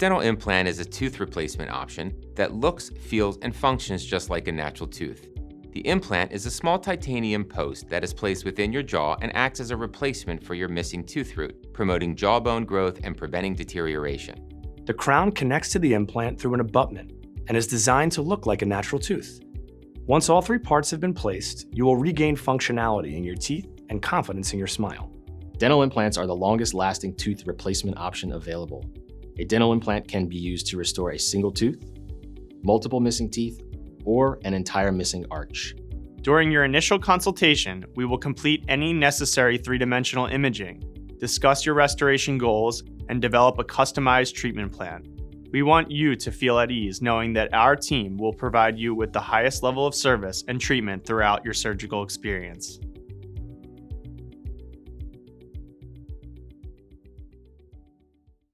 dental implant is a tooth replacement option that looks, feels, and functions just like a natural tooth. The implant is a small titanium post that is placed within your jaw and acts as a replacement for your missing tooth root, promoting jawbone growth and preventing deterioration. The crown connects to the implant through an abutment and is designed to look like a natural tooth. Once all three parts have been placed, you will regain functionality in your teeth and confidence in your smile. Dental implants are the longest-lasting tooth replacement option available. A dental implant can be used to restore a single tooth, multiple missing teeth, or an entire missing arch. During your initial consultation, we will complete any necessary three-dimensional imaging, discuss your restoration goals, and develop a customized treatment plan. We want you to feel at ease knowing that our team will provide you with the highest level of service and treatment throughout your surgical experience.